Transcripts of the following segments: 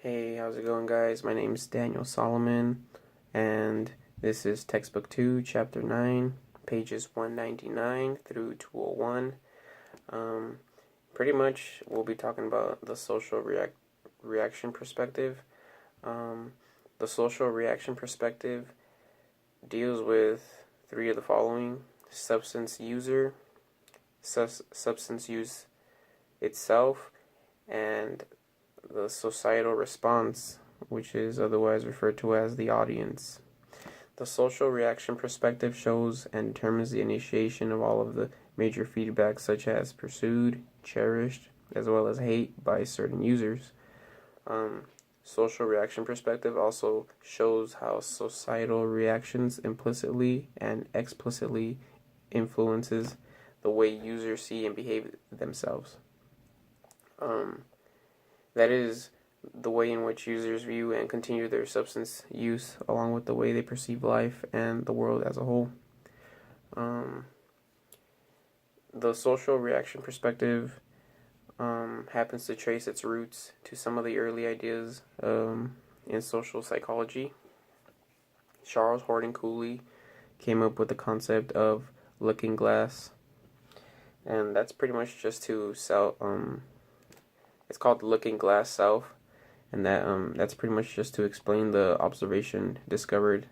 Hey, how's it going, guys? My name is Daniel Solomon, and this is Textbook 2, Chapter 9, pages 199 through 201. Um, Pretty much, we'll be talking about the social reaction perspective. Um, the social reaction perspective deals with three of the following: substance user, substance use itself, and the societal response, which is otherwise referred to as the audience. The social reaction perspective shows and determines the initiation of all of the major feedback, such as pursued, cherished, as well as hate by certain users. Social reaction perspective also shows how societal reactions implicitly and explicitly influences the way users see and behave themselves. That is the way in which users view and continue their substance use, along with the way they perceive life and the world as a whole. The social reaction perspective happens to trace its roots to some of the early ideas in social psychology. Charles Horton Cooley came up with the concept of looking glass, and that's pretty much just to sell. It's called looking glass self, and that's pretty much just to explain the observation discovered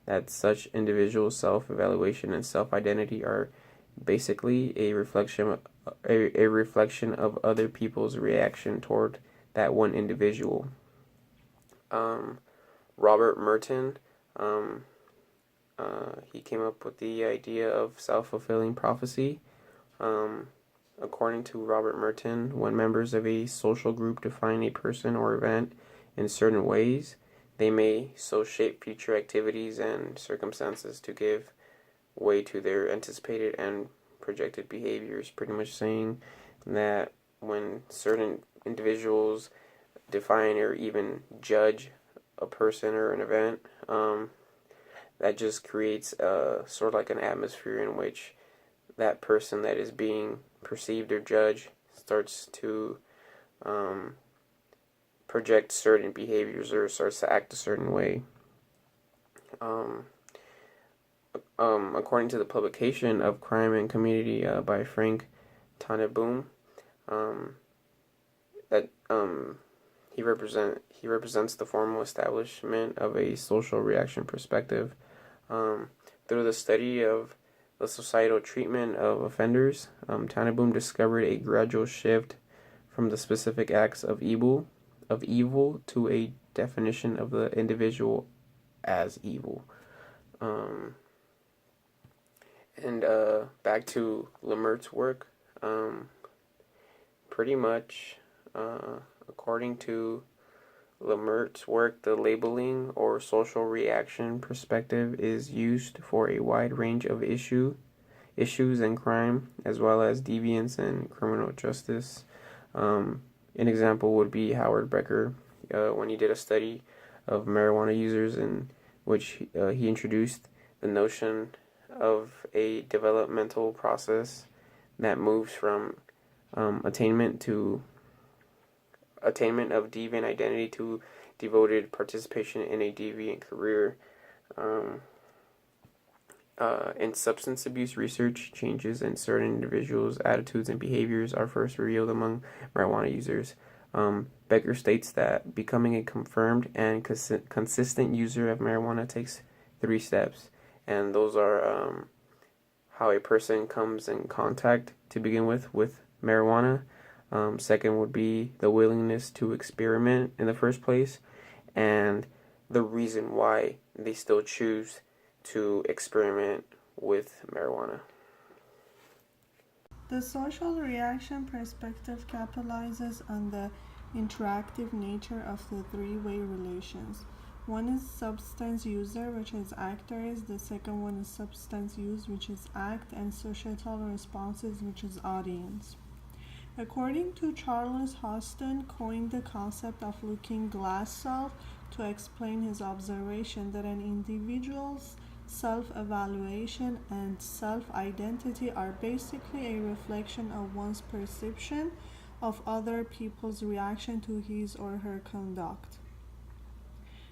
that such individual self-evaluation and self-identity are basically a reflection of other people's reaction toward that one individual. Robert Merton, he came up with the idea of self-fulfilling prophecy. According to Robert Merton, when members of a social group define a person or event in certain ways, they may so shape future activities and circumstances to give way to their anticipated and projected behaviors. Pretty much saying that when certain individuals define or even judge a person or an event, that just creates sort of like an atmosphere in which that person that is being perceived or judged starts to project certain behaviors or starts to act a certain way. According to the publication of Crime and Community by Frank Tannenbaum, that he represents the formal establishment of a social reaction perspective through the study of the societal treatment of offenders. Tannenbaum discovered a gradual shift from the specific acts of evil to a definition of the individual as evil. And back to Lemert's work, pretty much, according to Lemert's work, the labeling or social reaction perspective is used for a wide range of issues in crime, as well as deviance and criminal justice. An example would be Howard Becker, when he did a study of marijuana users, in which he introduced the notion of a developmental process that moves from attainment of deviant identity to devoted participation in a deviant career. In substance abuse research, changes in certain individuals' attitudes and behaviors are first revealed among marijuana users. Becker states that becoming a confirmed and consistent user of marijuana takes 3 steps, and those are how a person comes in contact to begin with marijuana. Second would be the willingness to experiment in the first place, and the reason why they still choose to experiment with marijuana. The social reaction perspective capitalizes on the interactive nature of the three-way relations. One is substance user, which is actors. The second one is substance use, which is act, and societal responses, which is audience. According to Charles Hoston, coined the concept of looking glass self to explain his observation that an individual's self-evaluation and self-identity are basically a reflection of one's perception of other people's reaction to his or her conduct.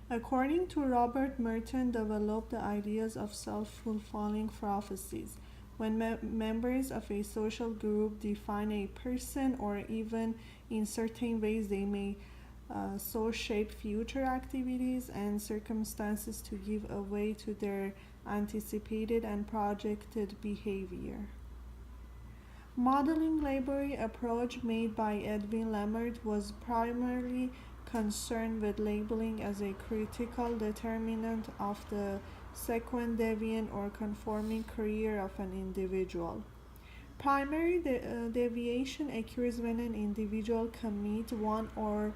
According to Robert Merton, developed the ideas of self-fulfilling prophecies. When members of a social group define a person, or even in certain ways they may so shape future activities and circumstances to give way to their anticipated and projected behavior. Modeling library approach made by Edwin Lamert was primarily concerned with labeling as a critical determinant of the sequent deviant or conforming career of an individual. Primary deviation occurs when an individual commits one or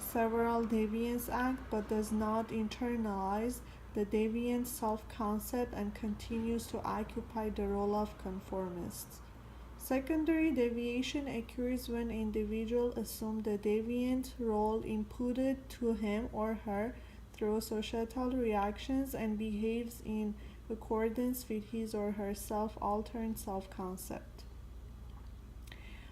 several deviance acts but does not internalize the deviant self-concept and continues to occupy the role of conformist. Secondary deviation occurs when individuals assume the deviant role imputed to him or her through societal reactions and behaves in accordance with his or her self-altering self-concept.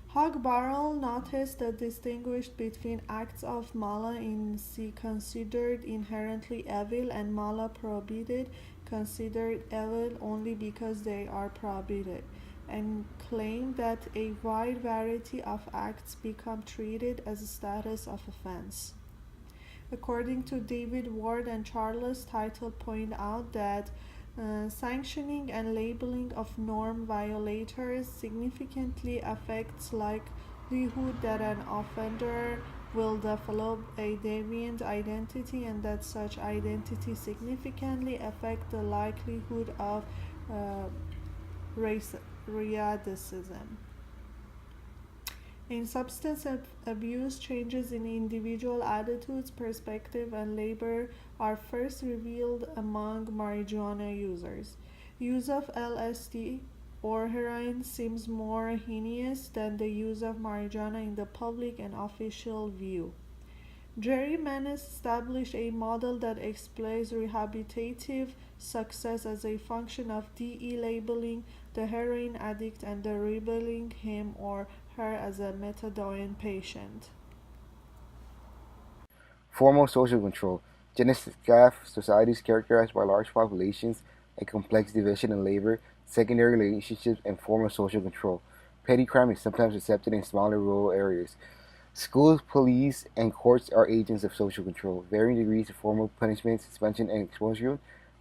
Hogg-Barrell noticed the distinguished between acts of mala in C considered inherently evil and mala prohibited considered evil only because they are prohibited, and claimed that a wide variety of acts become treated as a status of offense. According to David Ward and Charles Teitel point out that sanctioning and labeling of norm violators significantly affects likelihood that an offender will develop a deviant identity, and that such identity significantly affect the likelihood of recidivism. In substance abuse, changes in individual attitudes, perspective, and labor are first revealed among marijuana users. Use of LSD or heroin seems more heinous than the use of marijuana in the public and official view. Jerry Manis established a model that explains rehabilitative success as a function of de-labeling the heroin addict and the labeling him or her as a methadone patient. Formal social control. Genescaff societies characterized by large populations, a complex division in labor, secondary relationships, and formal social control. Petty crime is sometimes accepted in smaller rural areas. Schools, police, and courts are agents of social control. Varying degrees of formal punishment, suspension, and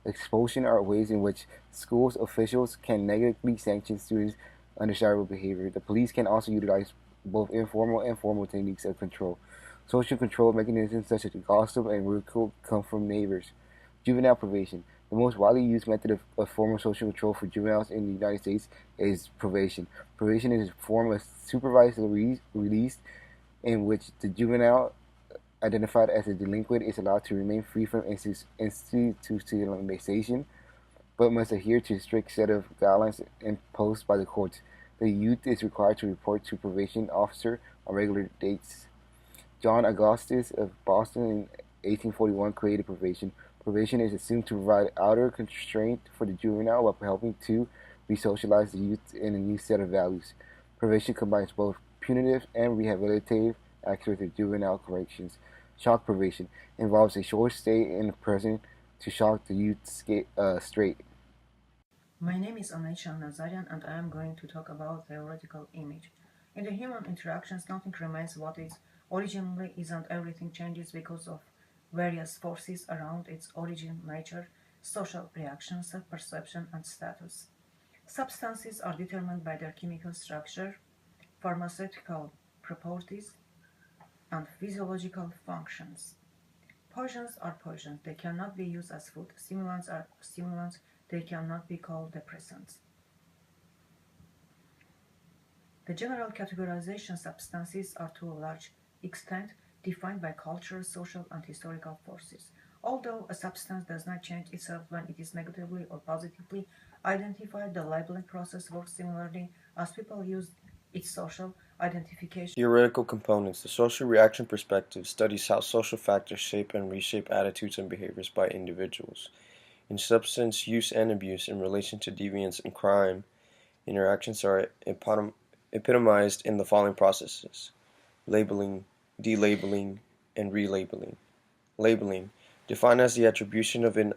expulsion are ways in which schools officials can negatively sanction students' undesirable behavior. The police can also utilize both informal and formal techniques of control. Social control mechanisms such as gossip and ridicule come from neighbors. Juvenile probation. The most widely used method of formal social control for juveniles in the United States is probation. Probation is a form of supervised release in which the juvenile identified as a delinquent is allowed to remain free from institutionalization, but must adhere to a strict set of guidelines imposed by the courts. The youth is required to report to probation officer on regular dates. John Augustus of Boston in 1841 created probation. Probation is assumed to provide outer constraint for the juvenile while helping to resocialize the youth in a new set of values. Probation combines both punitive and rehabilitative aspects of juvenile corrections. Shock probation involves a short stay in the prison to shock the youth straight. My name is Anaycha Nazarian, and I am going to talk about theoretical image. In the human interactions, nothing remains what it originally is, and everything changes because of various forces around its origin, nature, social reactions, self-perception, and status. Substances are determined by their chemical structure, pharmaceutical properties, and physiological functions. Poisons are poisons. They cannot be used as food. Stimulants are stimulants. They cannot be called depressants. The general categorization substances are to a large extent defined by cultural, social, and historical forces. Although a substance does not change itself when it is negatively or positively identified, the labeling process works similarly as people use its social identification. Theoretical components. The social reaction perspective studies how social factors shape and reshape attitudes and behaviors by individuals. In substance use and abuse in relation to deviance and crime, interactions are epitomized in the following processes: labeling, delabeling, and relabeling. Labeling, defined as the attribution of an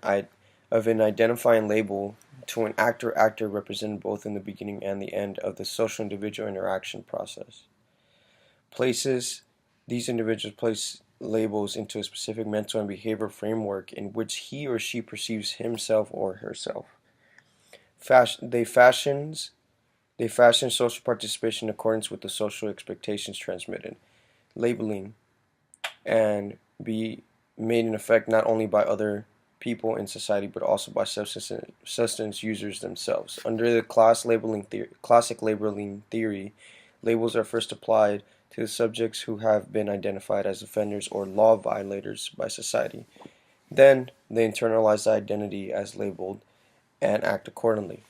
identifying label to an actor represented both in the beginning and the end of the social individual interaction process. Places, these individuals place labels into a specific mental and behavioral framework in which he or she perceives himself or herself. They fashion social participation in accordance with the social expectations transmitted. Labeling and be made in effect not only by other people in society but also by substance users themselves. Under the classic labeling theory, labels are first applied to the subjects who have been identified as offenders or law violators by society. Then they internalize the identity as labeled and act accordingly.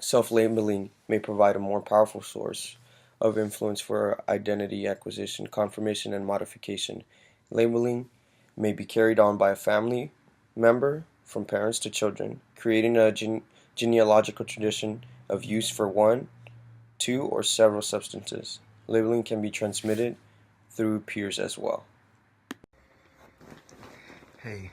Self-labeling may provide a more powerful source of influence for identity acquisition, confirmation, and modification. Labeling may be carried on by a family member from parents to children, creating a genealogical tradition of use for one, two, or several substances. Labeling can be transmitted through peers as well. Hey,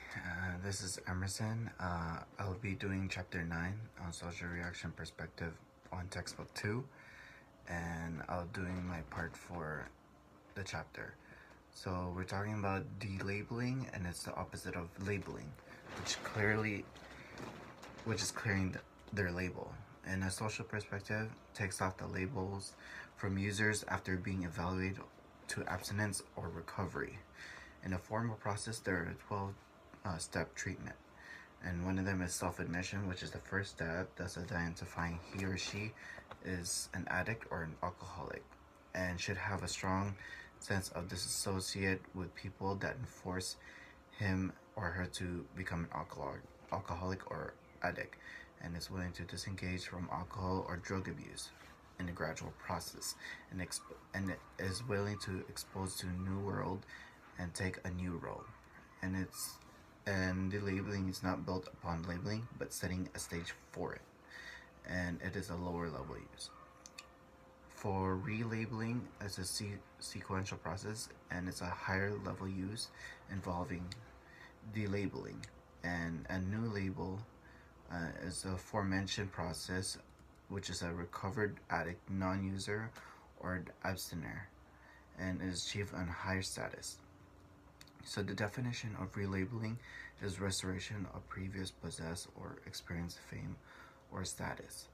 this is Emerson. I'll be doing chapter 9 on social reaction perspective on textbook 2, and I'll doing my part for the chapter. So we're talking about delabeling, and it's the opposite of labeling, which is clearing their label. In a social perspective, takes off the labels from users after being evaluated to abstinence or recovery. In a formal process, there are 12-step treatment, and one of them is self-admission, which is the first step. That's identifying he or she is an addict or an alcoholic, and should have a strong sense of disassociate with people that enforce him or her to become an alcoholic or addict, and is willing to disengage from alcohol or drug abuse in a gradual process, and is willing to expose to a new world and take a new role. And the labeling is not built upon labeling, but setting a stage for it, and it is a lower level use. For relabeling, it's a sequential process, and it's a higher level use involving delabeling. And a new label is the aforementioned process, which is a recovered addict, non-user, or abstainer, and is achieved on higher status. So the definition of relabeling is restoration of previous possessed or experienced fame or status.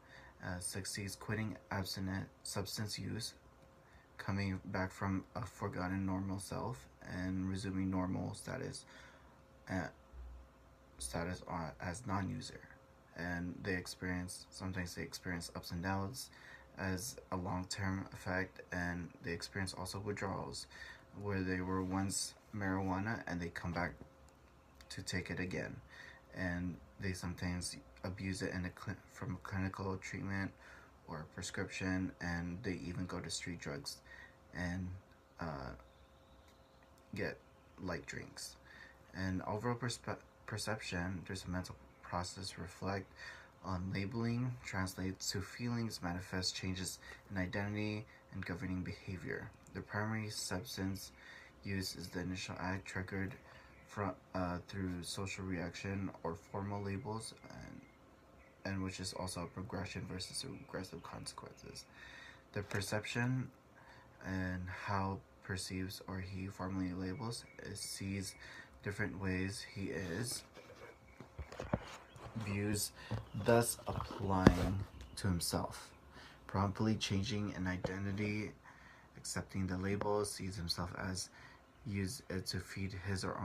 Succeeds quitting abstinent substance use, coming back from a forgotten normal self, and resuming normal status as non-user. And sometimes they experience ups and downs as a long-term effect, and they experience also withdrawals where they were once marijuana and they come back to take it again, and they sometimes abuse it from clinical treatment or prescription, and they even go to street drugs and get light drinks. And overall perception, there's a mental process reflect on labeling, translates to feelings, manifest changes in identity and governing behavior. The primary substance use is the initial act triggered through social reaction or formal labels, and which is also a progression versus regressive consequences. The perception and how perceives or he formally labels sees different ways he is, views, thus applying to himself, promptly changing an identity, accepting the label, sees himself as use it to feed his or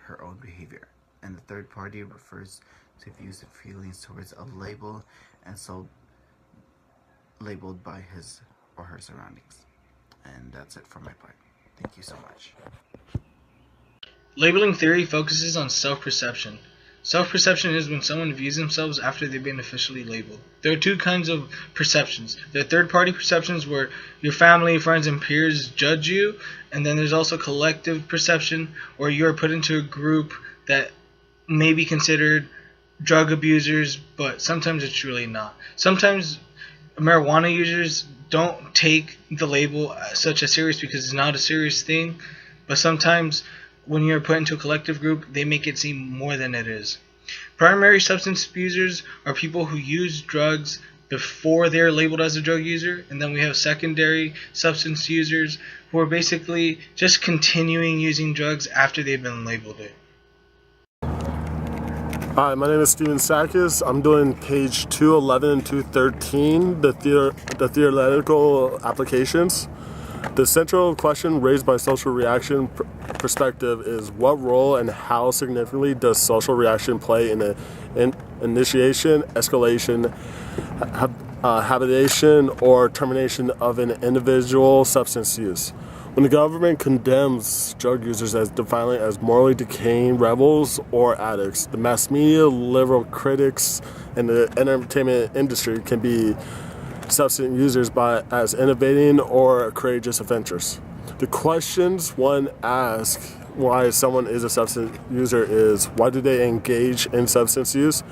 her own behavior. And the third party refers to views and feelings towards a label, and so labeled by his or her surroundings. And that's it for my part. Thank you so much. Labeling theory focuses on self-perception. Self-perception is when someone views themselves after they've been officially labeled. There are two kinds of perceptions. There are third-party perceptions where your family, friends, and peers judge you, and then there's also collective perception where you're put into a group that may be considered drug abusers, but sometimes it's really not. Sometimes marijuana users don't take the label such as serious because it's not a serious thing. But sometimes when you're put into a collective group, they make it seem more than it is. Primary substance abusers are people who use drugs before they're labeled as a drug user, and then we have secondary substance users who are basically just continuing using drugs after they've been labeled it. Hi, my name is Steven Sakis. I'm doing page 211 and 213, the theoretical applications. The central question raised by social reaction perspective is what role and how significantly does social reaction play in the initiation, escalation, habitation, or termination of an individual substance use? When the government condemns drug users as defining as morally decaying rebels or addicts, the mass media, liberal critics, and the entertainment industry can be substance users as innovating or courageous adventurers. The questions one asks why someone is a substance user is, why do they engage in substance use?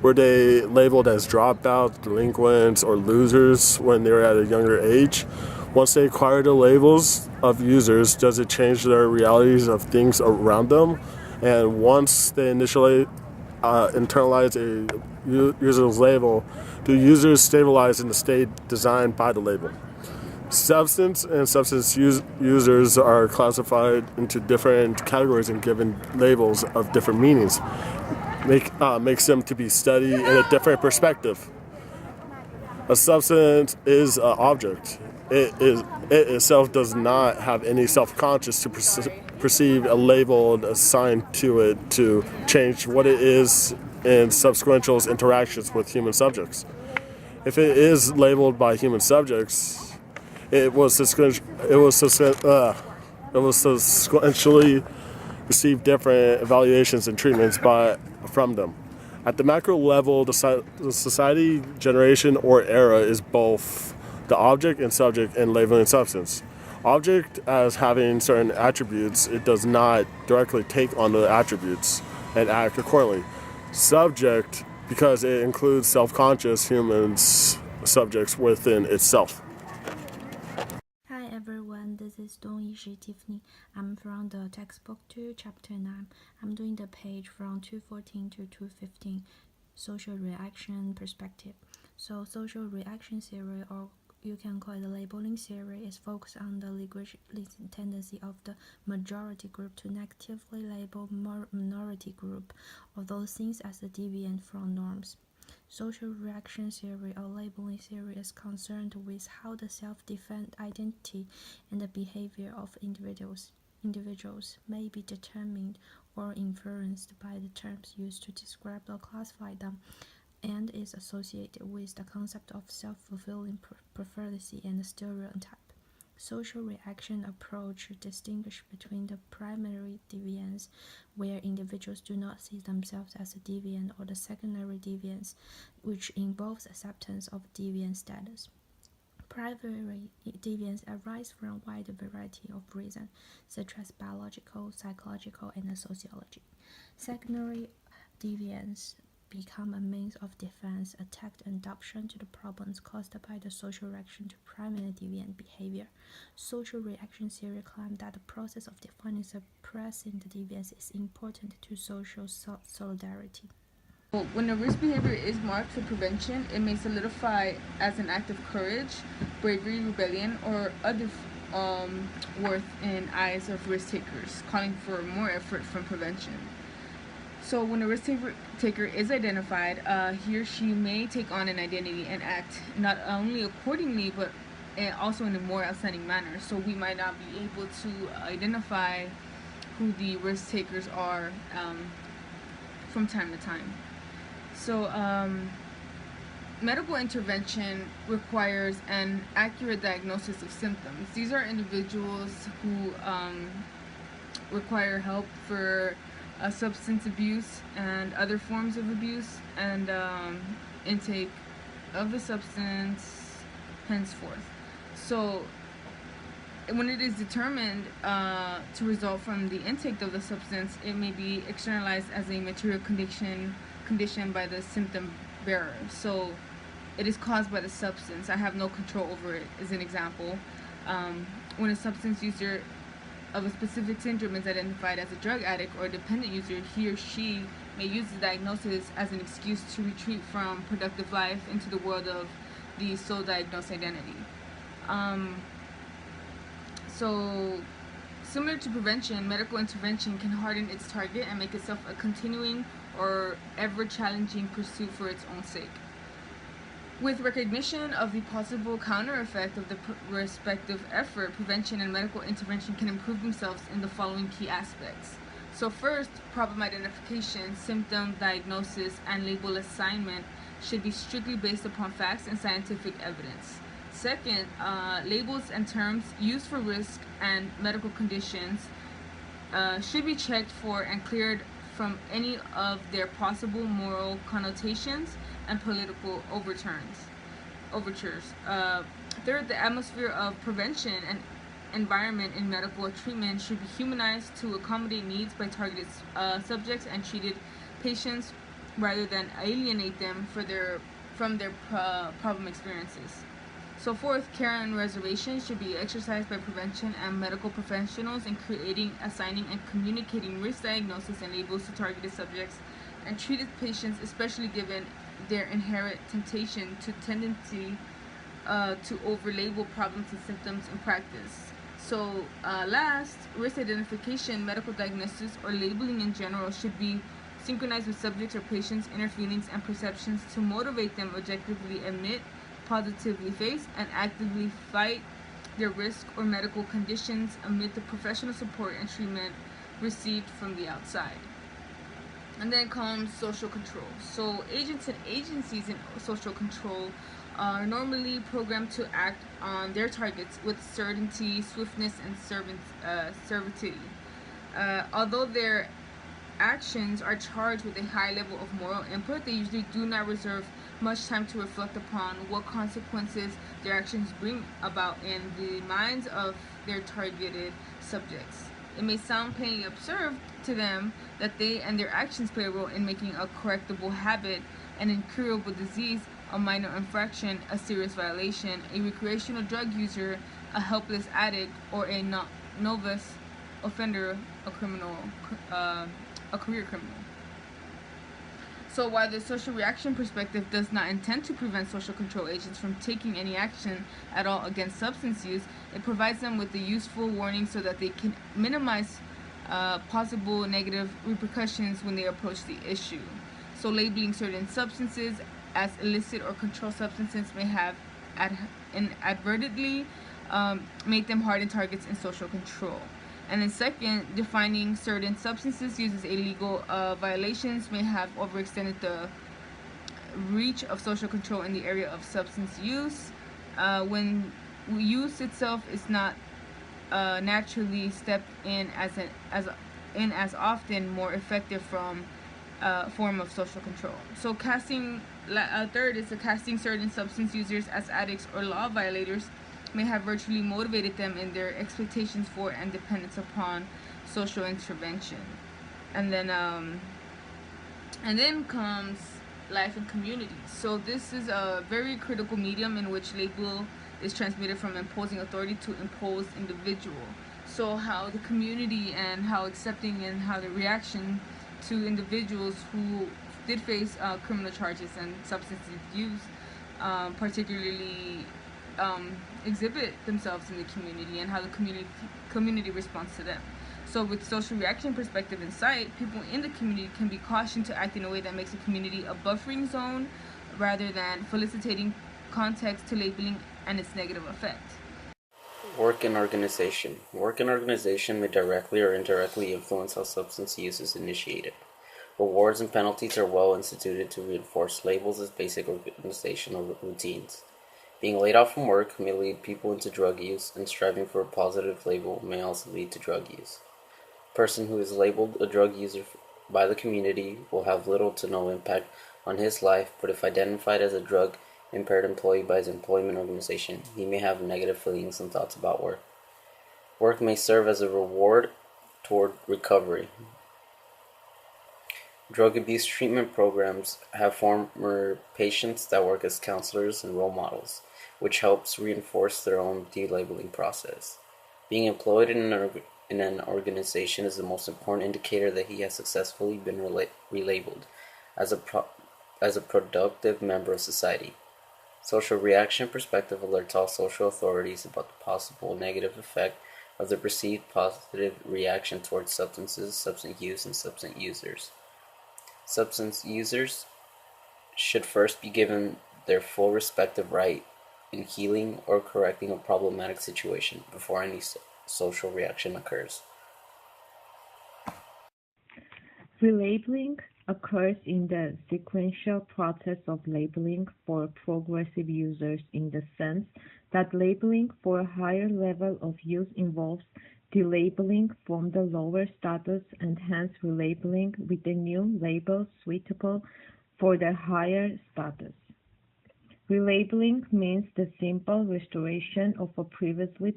Were they labeled as dropouts, delinquents, or losers when they were at a younger age? Once they acquire the labels of users, does it change their realities of things around them? And once they initially internalize a user's label, do users stabilize in the state designed by the label? Substance and substance users are classified into different categories and given labels of different meanings. Makes them to be studied in a different perspective. A substance is an object. It itself does not have any self-conscious to perceive a label assigned to it to change what it is in subsequent interactions with human subjects. If it is labeled by human subjects, it was subsequently receive different evaluations and treatments from them. At the macro level, the society, generation, or era is both the object and subject in labeling substance. Object as having certain attributes, it does not directly take on the attributes and act accordingly. Subject, because it includes self-conscious humans, subjects within itself. Hi everyone, this is Dongyi Tiffany. I'm from the textbook 2, chapter 9. I'm doing the page from 214 to 215, social reaction perspective. So social reaction theory, or you can call it the labeling theory, is focused on the linguistic tendency of the majority group to negatively label minority group of those things as deviant from norms. Social reaction theory or labeling theory is concerned with how the self-defined identity and the behavior of individuals may be determined or influenced by the terms used to describe or classify them, and is associated with the concept of self-fulfilling prophecy and stereotype. Social reaction approach distinguish between the primary deviance, where individuals do not see themselves as a deviant, or the secondary deviance, which involves acceptance of deviant status. Primary deviance arise from a wide variety of reasons, such as biological, psychological, and sociology. Secondary deviance become a means of defense, attack, and adaptation to the problems caused by the social reaction to primary deviant behavior. Social reaction theory claims that the process of defining suppressing the deviance is important to social solidarity. When a risk behavior is marked for prevention, it may solidify as an act of courage, bravery, rebellion, or other worth in eyes of risk takers, calling for more effort from prevention. So when a risk taker is identified, he or she may take on an identity and act not only accordingly, but also in a more outstanding manner. So we might not be able to identify who the risk takers are from time to time. So medical intervention requires an accurate diagnosis of symptoms. These are individuals who require help for substance abuse and other forms of abuse, and intake of the substance henceforth. So when it is determined to result from the intake of the substance, it may be externalized as a material condition by the symptom bearer. So it is caused by the substance. I have no control over it, as an example. When a substance user of a specific syndrome is identified as a drug addict or a dependent user, he or she may use the diagnosis as an excuse to retreat from productive life into the world of the sole diagnosed identity. So, similar to prevention, medical intervention can harden its target and make itself a continuing or ever-challenging pursuit for its own sake. With recognition of the possible counter effect of the respective effort, prevention and medical intervention can improve themselves in the following key aspects. So first, problem identification, symptom diagnosis, and label assignment should be strictly based upon facts and scientific evidence. Second, labels and terms used for risk and medical conditions should be checked for and cleared from any of their possible moral connotations and political overtures. Third, the atmosphere of prevention and environment in medical treatment should be humanized to accommodate needs by targeted subjects and treated patients rather than alienate them from their problem experiences. So fourth, care and reservation should be exercised by prevention and medical professionals in creating, assigning, and communicating risk diagnosis and labels to targeted subjects and treated patients, especially given their inherent temptation to tendency to overlabel problems and symptoms in practice. So last, risk identification, medical diagnosis, or labeling in general should be synchronized with subjects or patients' inner feelings and perceptions to motivate them objectively admit, positively face, and actively fight their risk or medical conditions amid the professional support and treatment received from the outside. And then comes social control. So agents and agencies in social control are normally programmed to act on their targets with certainty, swiftness, and servitude. Although their actions are charged with a high level of moral input, they usually do not reserve much time to reflect upon what consequences their actions bring about in the minds of their targeted subjects. It may sound plainly absurd to them that they and their actions play a role in making a correctable habit an incurable disease, a minor infraction, a serious violation, a recreational drug user, a helpless addict, or a novice offender, a career criminal. So while the social reaction perspective does not intend to prevent social control agents from taking any action at all against substance use, it provides them with a useful warning so that they can minimize possible negative repercussions when they approach the issue. So labeling certain substances as illicit or controlled substances may have inadvertently made them hardened targets in social control. And then second, defining certain substances used as illegal violations may have overextended the reach of social control in the area of substance use. When use itself is not naturally stepped in as often more effective form of social control. So third is casting certain substance users as addicts or law violators may have virtually motivated them in their expectations for and dependence upon social intervention. And then comes life and community. So this is a very critical medium in which label is transmitted from imposing authority to imposed individual. So how the community and how accepting and how the reaction to individuals who did face criminal charges and substance use particularly exhibit themselves in the community and how the community responds to them. So with social reaction perspective in sight, people in the community can be cautioned to act in a way that makes the community a buffering zone rather than felicitating context to labeling and its negative effect. Work and organization. Work and organization may directly or indirectly influence how substance use is initiated. Rewards and penalties are well instituted to reinforce labels as basic organizational routines. Being laid off from work may lead people into drug use, and striving for a positive label may also lead to drug use. A person who is labeled a drug user by the community will have little to no impact on his life, but if identified as a drug-impaired employee by his employment organization, he may have negative feelings and thoughts about work. Work may serve as a reward toward recovery. Drug abuse treatment programs have former patients that work as counselors and role models, which helps reinforce their own delabeling process. Being employed in an organization is the most important indicator that he has successfully been relabeled as a productive member of society. Social reaction perspective alerts all social authorities about the possible negative effect of the perceived positive reaction towards substances, substance use, and substance users. Substance users should first be given their full respective right in healing or correcting a problematic situation before any social reaction occurs. Relabeling occurs in the sequential process of labeling for progressive users in the sense that labeling for a higher level of use involves delabeling from the lower status and hence relabeling with a new label suitable for the higher status. Relabeling means the simple restoration of a previously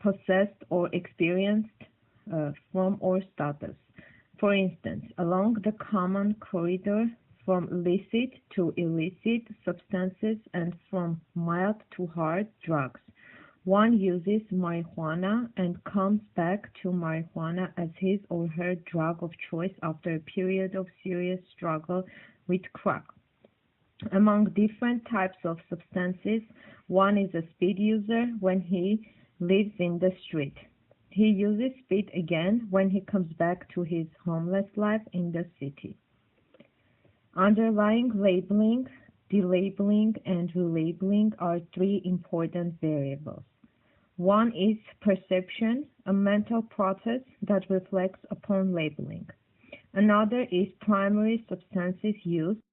possessed or experienced form or status. For instance, along the common corridor from licit to illicit substances and from mild to hard drugs, one uses marijuana and comes back to marijuana as his or her drug of choice after a period of serious struggle with crack. Among different types of substances, one is a speed user when he lives in the street. He uses speed again when he comes back to his homeless life in the city. Underlying labeling, delabeling, and relabeling are three important variables. One is perception, a mental process that reflects upon labeling. Another is primary substances use,